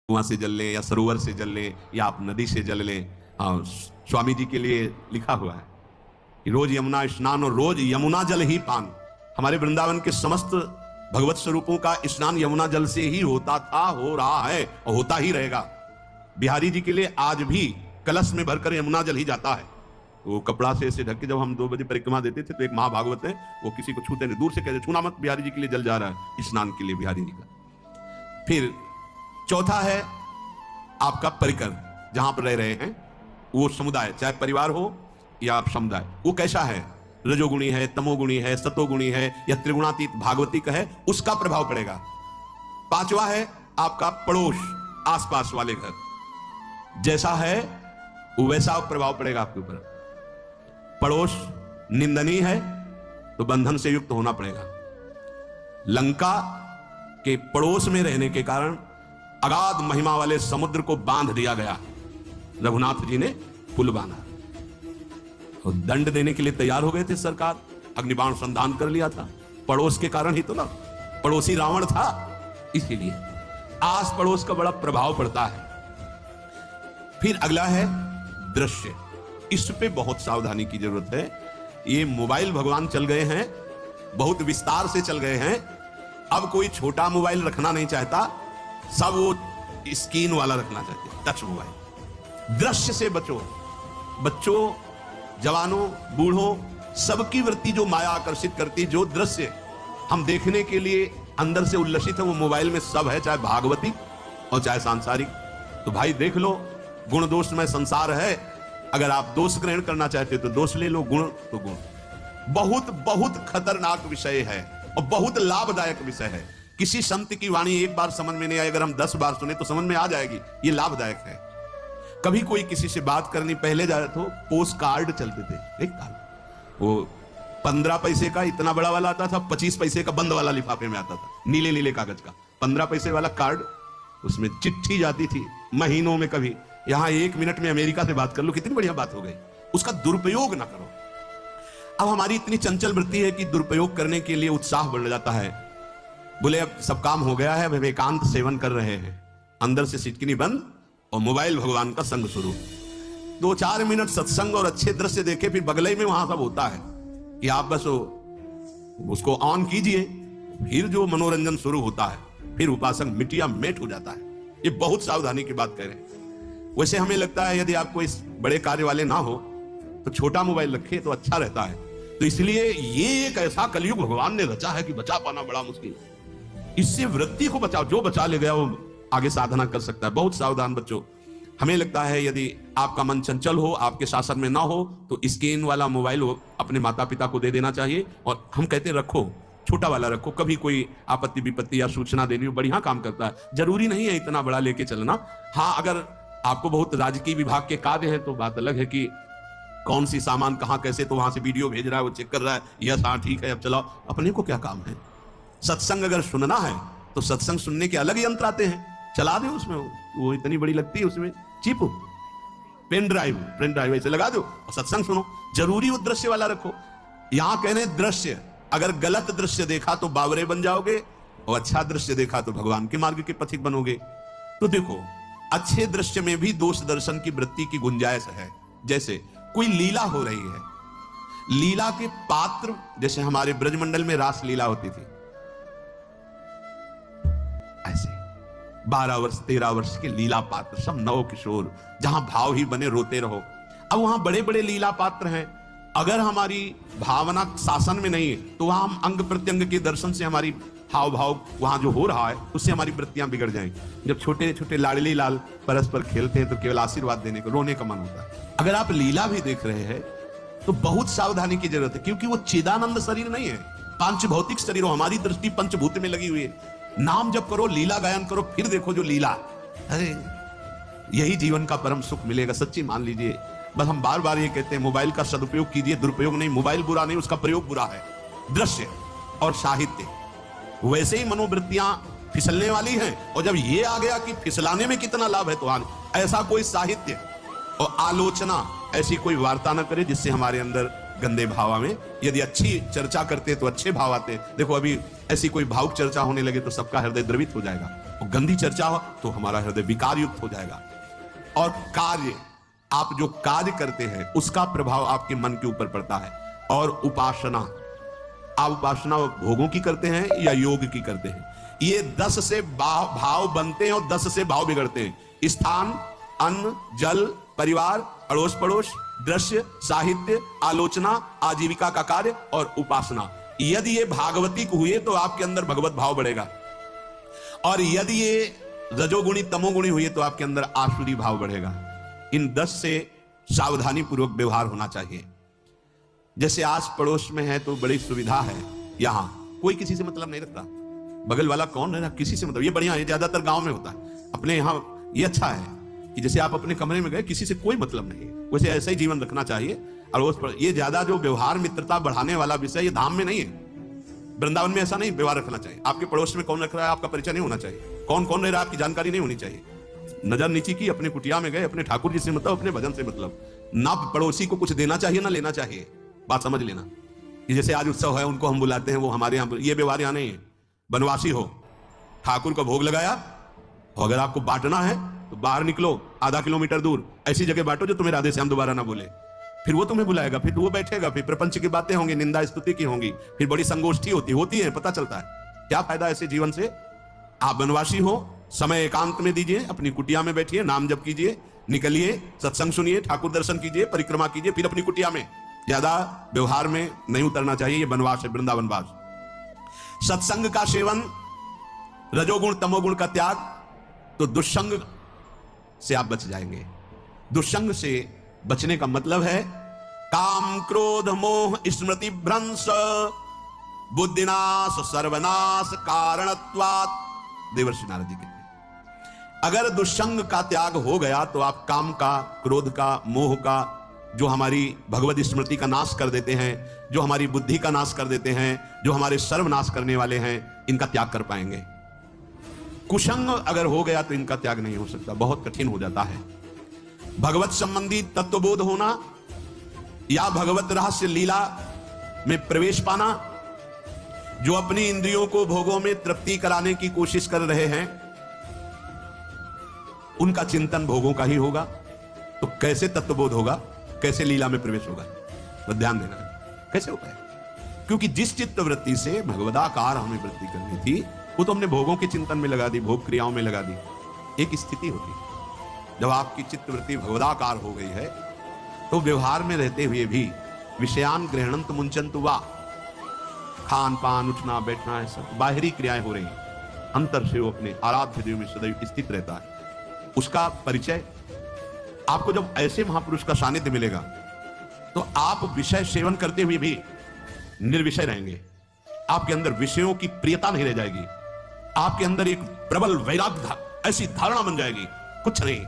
कुआं से जल लें या सरोवर से जल लें या आप नदी से जल लें। हाँ, स्वामी जी के लिए लिखा हुआ है कि रोज यमुना स्नान और रोज यमुना जल ही पान। हमारे वृंदावन के समस्त भगवत स्वरूपों का स्नान यमुना जल से ही होता था, हो रहा है और होता ही रहेगा। बिहारी जी के लिए आज भी कलश में भरकर यमुना जल ही जाता है। वो कपड़ा से ऐसे ढक के जब हम 2 बजे परिक्रमा देते थे तो एक महाभागवत है, वो किसी को छूते नहीं, दूर से कहते छूना मत, बिहारी जी के लिए जल जा रहा है स्नान के लिए बिहारी जी का। फिर चौथा है आपका परिकर, जहां पर रह रहे हैं वो समुदाय, चाहे परिवार हो या समुदाय, वो कैसा है, रजोगुणी है, तमोगुणी है, सतोगुणी है या त्रिगुणातीत भागवतिक है, उसका प्रभाव पड़ेगा। पांचवा है आपका पड़ोस, आसपास वाले घर, जैसा है वैसा प्रभाव पड़ेगा आपके ऊपर। पड़ोस निंदनीय है तो बंधन से युक्त होना पड़ेगा। लंका के पड़ोस में रहने के कारण अगाध महिमा वाले समुद्र को बांध दिया गया, रघुनाथ जी ने पुल बांधा और दंड देने के लिए तैयार हो गए थे सरकार, अग्निबाण संधान कर लिया था, पड़ोस के कारण ही तो ना, पड़ोसी रावण था, इसीलिए आस पड़ोस का बड़ा प्रभाव पड़ता है। फिर अगला है दृश्य, इस पे बहुत सावधानी की जरूरत है। ये मोबाइल भगवान चल गए हैं, बहुत विस्तार से चल गए हैं, अब कोई छोटा मोबाइल रखना नहीं चाहता, सब वो स्क्रीन वाला रखना चाहते हैं, टच मोबाइल। दृश्य से बचो, बच्चों, जवानों, बूढ़ों, सबकी वृत्ति जो माया आकर्षित करती, जो दृश्य हम देखने के लिए अंदर से उल्लसित है, वो मोबाइल में सब है, चाहे भागवतिक और चाहे सांसारिक। तो भाई देख लो, गुण दोष में संसार है, अगर आप दोष ग्रहण करना चाहते हो तो दोष ले लो, गुण तो गुण। बहुत बहुत खतरनाक विषय है और बहुत लाभदायक विषय है। किसी संत की वाणी एक बार समझ में नहीं आई, अगर हम 10 बार सुने तो समझ में आ जाएगी, ये लाभदायक है। कभी कोई किसी से बात करनी, पहले जाए तो पोस्ट कार्ड चलते थे, एक कार्ड, वो 15 पैसे का इतना बड़ा वाला आता था, 25 पैसे का बंद वाला लिफाफे में आता था, नीले नीले कागज का 15 पैसे वाला कार्ड, उसमें चिट्ठी जाती थी महीनों में। कभी यहां 1 मिनट में अमेरिका से बात कर लो, कितनी बढ़िया बात हो गई, उसका दुरुपयोग ना करो। अब हमारी इतनी चंचल वृत्ति है कि दुरुपयोग करने के लिए उत्साह बढ़ जाता है, बोले अब सब काम हो गया है, अब एकांत सेवन कर रहे हैं, अंदर से सिटकिनी बंद और मोबाइल भगवान का संग शुरू। 2-4 मिनट सत्संग और अच्छे दृश्य देखे, फिर बगले में वहां सब होता है कि आप बस उसको ऑन कीजिए, फिर जो मनोरंजन शुरू होता है, फिर उपासक मिटिया मेट हो जाता है। ये बहुत सावधानी की बात कह रहे हैं। वैसे हमें लगता है यदि आपको इस बड़े कार्य वाले ना हो तो छोटा मोबाइल रखे तो अच्छा रहता है। तो इसलिए ये एक ऐसा कलयुग भगवान ने रचा है कि बचा पाना बड़ा मुश्किल है। इससे वृत्ति को बचाओ, जो बचा ले गया वो आगे साधना कर सकता है। बहुत सावधान बच्चों, हमें लगता है यदि आपका मन चंचल हो, आपके शासन में ना हो, तो स्क्रीन वाला मोबाइल हो अपने माता पिता को दे देना चाहिए। और हम कहते हैं रखो, छोटा वाला रखो, कभी कोई आपत्ति विपत्ति या सूचना देनी हो, बढ़िया काम करता है। जरूरी नहीं है इतना बड़ा लेके चलना। हाँ, अगर आपको बहुत राजकीय विभाग के कार्य हैं तो बात अलग है कि कौन सी सामान कहां कैसे, तो वहां से वीडियो भेज रहा है, वो चेक कर रहा है, यस हाँ ठीक है अब चलाओ। अपने को क्या काम है? सत्संग अगर सुनना है तो सत्संग सुनने के अलग यंत्र आते हैं, चला दो उसमें, वो इतनी बड़ी लगती है, उसमें चिप, पेन ड्राइव ऐसे लगा दो और सत्संग सुनो। जरूरी वो दृश्य वाला रखो। यहां कह रहे दृश्य, अगर गलत दृश्य देखा तो बावरे बन जाओगे और अच्छा दृश्य देखा तो भगवान के मार्ग के पथिक बनोगे। तो देखो, अच्छे दृश्य में भी दोष दर्शन की वृत्ति की गुंजाइश है। जैसे कोई लीला हो रही है, लीला के पात्र, जैसे हमारे ब्रजमंडल में रास लीला होती थी, ऐसे 12 वर्ष 13 वर्ष के लीला पात्र, सब नव किशोर, जहां भाव ही बने रोते रहो। अब वहां बड़े बड़े लीला पात्र हैं, अगर हमारी भावना शासन में नहीं है तो वहां हम अंग प्रत्यंग के दर्शन से हमारी हाव भाव वहां जो हो रहा है उससे हमारी वृत्तियां बिगड़ जाएंगी। जब छोटे छोटे लाडली लाल परस्पर खेलते हैं तो केवल आशीर्वाद देने को, रोने का मन होता है। अगर आप लीला भी देख रहे हैं तो बहुत सावधानी की जरूरत है, क्योंकि वो चिदानंद शरीर नहीं है, पांच भौतिक शरीर हो। हमारी दृष्टि पंचभूत में लगी हुई है। नाम जप करो, लीला गायन करो, फिर देखो जो लीला, अरे यही जीवन का परम सुख मिलेगा, सच्ची मान लीजिए। बस हम बार बार ये कहते हैं मोबाइल का सदुपयोग कीजिए, दुरुपयोग नहीं। मोबाइल बुरा नहीं, उसका प्रयोग बुरा है। दृश्य और साहित्य, वैसे ही मनोवृत्तियां फिसलने वाली हैं, और जब ये आ गया कि फिसलाने में कितना लाभ है तो ऐसा कोई साहित्य और आलोचना, ऐसी कोई वार्ता न करे जिससे हमारे अंदर गंदे भाव में। यदि अच्छी चर्चा करते तो अच्छे भाव आते। देखो अभी ऐसी कोई भावुक चर्चा होने लगे तो सबका हृदय द्रवित हो जाएगा, और गंदी चर्चा हो तो हमारा हृदय विकार युक्त हो जाएगा। और कार्य, आप जो कार्य करते हैं उसका प्रभाव आपके मन के ऊपर पड़ता है। और उपासना, आप उपासना भोगों की करते हैं या योग की करते हैं, ये 10 से भाव बनते हैं और 10 से भाव बिगड़ते हैं। स्थान, अन्न, जल, परिवार, अड़ोस पड़ोस, दृश्य, साहित्य, आलोचना, आजीविका का कार्य और उपासना। यदि ये भागवतिक हुए तो आपके अंदर भगवत भाव बढ़ेगा, और यदि ये रजोगुणी तमोगुणी हुए तो आपके अंदर आसुरी भाव बढ़ेगा। इन 10 से सावधानी पूर्वक व्यवहार होना चाहिए। जैसे आस पड़ोस में है तो बड़ी सुविधा है, यहां कोई किसी से मतलब नहीं रखता, बगल वाला कौन है ना, किसी से मतलब, ये बढ़िया है, ज्यादातर गांव में होता है। अपने यहां ये अच्छा है कि जैसे आप अपने कमरे में गए, किसी से कोई मतलब नहीं, वैसे ऐसा ही जीवन रखना चाहिए। और उस पर ये ज्यादा जो व्यवहार मित्रता बढ़ाने वाला विषय, ये धाम में नहीं है, वृंदावन में ऐसा नहीं व्यवहार रखना चाहिए। आपके पड़ोस में कौन रख रहा है आपका परिचय नहीं होना चाहिए, कौन कौन रह रहा है आपकी जानकारी नहीं होनी चाहिए। नजर नीची की, अपने कुटिया में गए, अपने ठाकुर जी से मतलब, अपने भजन से मतलब, ना पड़ोसी को कुछ देना चाहिए ना लेना चाहिए। बात समझ लेना कि जैसे आज उत्सव है उनको हम बुलाते हैं, वो हमारे यहाँ, ये व्यवहार यहाँ नहीं है। बनवासी हो, ठाकुर का भोग लगाया, अगर आपको बांटना है तो बाहर निकलो, आधा किलोमीटर दूर ऐसी जगह बांटो जो तुम्हें राधे श्याम दोबारा ना बोले, फिर वो तुम्हें बुलाएगा, फिर वो बैठेगा, फिर प्रपंच की बातें होंगी, निंदा स्तुति की होंगी, फिर बड़ी संगोष्ठी होती है, पता चलता है। क्या फायदा ऐसे जीवन से। आप बनवासी हो, समय एकांत में दीजिए, अपनी कुटिया में बैठिए, नाम जप कीजिए, निकलिए, सत्संग सुनिए, ठाकुर दर्शन कीजिए, परिक्रमा कीजिए, फिर अपनी कुटिया में। ज्यादा व्यवहार में नहीं उतरना चाहिए, ये बनवास है, वृंदावनवास। सत्संग का सेवन, रजोगुण तमोगुण का त्याग, तो दुष्संग से आप बच जाएंगे। दुष्संग से बचने का मतलब है काम क्रोध मोह स्मृति भ्रंश बुद्धिनाश सर्वनाश कारणत्वात्। देवर्षि नारद जी कहते हैं अगर दुष्संग का त्याग हो गया तो आप काम का, क्रोध का, मोह का, जो हमारी भगवत स्मृति का नाश कर देते हैं, जो हमारी बुद्धि का नाश कर देते हैं, जो हमारे सर्वनाश करने वाले हैं, इनका त्याग कर पाएंगे। कुसंग अगर हो गया तो इनका त्याग नहीं हो सकता, बहुत कठिन हो जाता है। भगवत संबंधी तत्वबोध होना या भगवत रहस्य लीला में प्रवेश पाना, जो अपनी इंद्रियों को भोगों में तृप्ति कराने की कोशिश कर रहे हैं, उनका चिंतन भोगों का ही होगा। तो कैसे तत्वबोध होगा, कैसे लीला में प्रवेश होगा, तो ध्यान देना है कैसे होगा। क्योंकि जिस चित्त वृत्ति से भगवदाकार हमें वृत्ति करनी थी, वो तो हमने भोगों के चिंतन में लगा दी, भोग क्रियाओं में लगा दी। एक स्थिति होती है जब आपकी चित्त वृत्ति भगवदाकार हो गई है, तो व्यवहार में रहते हुए भी विषयान ग्रहणंत मुंचंतु वा, खान पान उठना बैठना है, सब बाहरी क्रियाएं हो रही, अंतर से वो अपने आराध्य देव में सदैव स्थित रहता है। उसका परिचय आपको जब ऐसे महापुरुष का सानिध्य मिलेगा तो आप विषय सेवन करते हुए भी निर्विषय रहेंगे। आपके अंदर विषयों की प्रियता नहीं रह जाएगी, आपके अंदर एक प्रबल वैराग्य, ऐसी धारणा बन जाएगी, कुछ नहीं,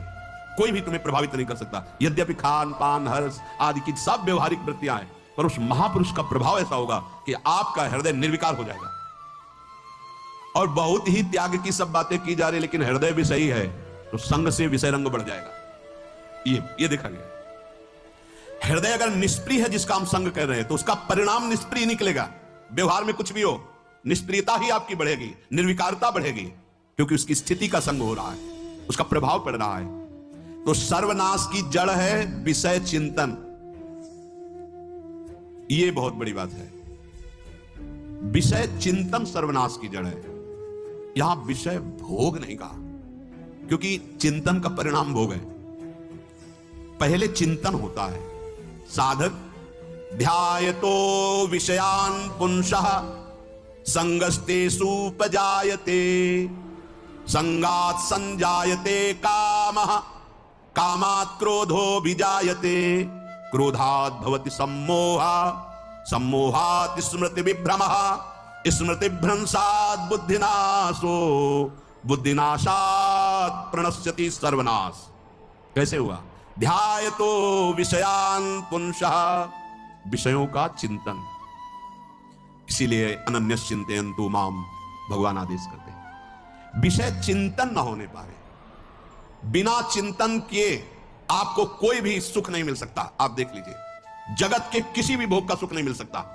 कोई भी तुम्हें प्रभावित नहीं कर सकता। यद्यपि खान पान हर्ष आदि की सब व्यवहारिक वृत्तियां हैं, पर उस महापुरुष का प्रभाव ऐसा होगा कि आपका हृदय निर्विकार हो जाएगा। और बहुत ही त्याग की सब बातें की जा रही, लेकिन हृदय भी सही है तो संग से विषय रंग बढ़ जाएगा। ये देखा गया। हृदय अगर निष्प्रिय है, जिसका हम संग कर रहे हैं, तो उसका परिणाम निष्प्रिय निकलेगा। व्यवहार में कुछ भी हो, निष्प्रियता ही आपकी बढ़ेगी, निर्विकारता बढ़ेगी, क्योंकि उसकी स्थिति का संग हो रहा है, उसका प्रभाव पड़ रहा है। तो सर्वनाश की जड़ है विषय चिंतन। यह बहुत बड़ी बात है, विषय चिंतन सर्वनाश की जड़ है। यहां विषय भोग नहीं कहा, क्योंकि चिंतन का परिणाम भोग है। पहले चिंतन होता है, साधक ध्यायतो विषयान पुंसः संगस्तेषु उपजायते, संगात् संजायते कामः, कामात् क्रोधो विजायते, क्रोधात् भवति सम्मोहः, सम्मोहात् स्मृति विभ्रमः, स्मृति भ्रंशात् बुद्धिनाशो, बुद्धिनाशात् प्रणश्यति सर्वनाश। कैसे हुआ? ध्यायतो विषयान पुंसः, विषयों का चिंतन। इसीलिए अनन्य चिंतयन्तु माम भगवान आदेश करते हैं। विषय चिंतन न होने पाए, बिना चिंतन किए आपको कोई भी सुख नहीं मिल सकता। आप देख लीजिए, जगत के किसी भी भोग का सुख नहीं मिल सकता।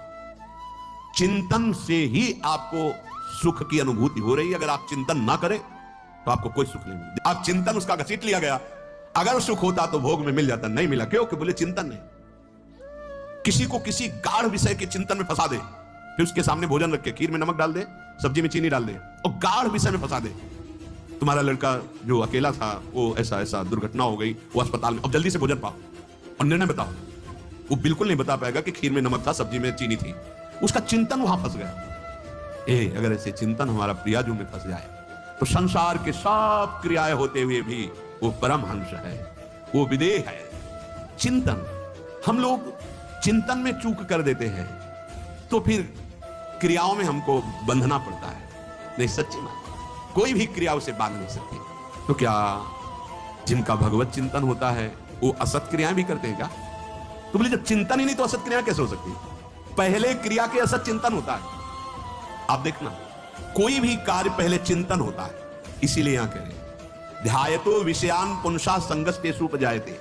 चिंतन से ही आपको सुख की अनुभूति हो रही है। अगर आप चिंतन ना करें तो आपको कोई सुख नहीं मिलता। आप चिंतन उसका घसीट लिया गया, अगर सुख होता तो भोग में मिल जाता, नहीं मिला। क्यों? कि बोले चिंतन नहीं। किसी को किसी गाढ़ विषय के चिंतन में फंसा दे, फिर उसके सामने भोजन रख के खीर में नमक डाल दे, सब्जी में चीनी डाल दे और गाढ़ विषय में फंसा दे। तुम्हारा लड़का जो अकेला था वो ऐसा ऐसा दुर्घटना हो गई, वो अस्पताल में, अब जल्दी से भोजन पाओ और निर्णय बताओ। वो बिल्कुल नहीं बता पाएगा कि खीर में नमक था, सब्जी में चीनी थी। उसका चिंतन वहां फंस गया। अगर ऐसे चिंतन हमारा प्रियाजू में फंस जाए तो संसार के सब क्रियाएं होते हुए भी वो परमहंस है, वो विदेह है। चिंतन, हम लोग चिंतन में चूक कर देते हैं तो फिर क्रियाओं में हमको बंधना पड़ता है। नहीं, सच्ची बात, कोई भी क्रिया उसे बांध नहीं सकती। तो क्या जिनका भगवत चिंतन होता है वो असत क्रियाएं भी करते हैं क्या? तो बोले जब चिंतन ही नहीं तो असत क्रियाएं कैसे हो सकती? पहले क्रिया के असत चिंतन होता है। आप देखना, कोई भी कार्य पहले चिंतन होता है। इसीलिए यहां कह रहे हैं ध्यायतो विषयान पुंसा संगस्तेषु उपजायते।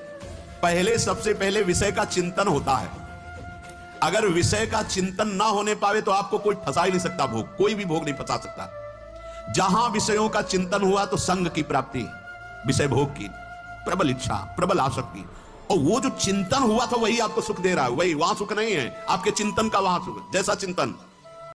पहले, सबसे पहले विषय का चिंतन होता है। अगर विषय का चिंतन ना होने पावे तो आपको कोई फंसा ही नहीं सकता। भोग, कोई भी भोग नहीं फंसा सकता। जहां विषयों का चिंतन हुआ तो संग की प्राप्ति, विषय भोग की प्रबल इच्छा, प्रबल आसक्ति, और वो जो चिंतन हुआ था वही आपको सुख दे रहा है। वही, वहां सुख नहीं है, आपके चिंतन का वहां सुख। जैसा चिंतन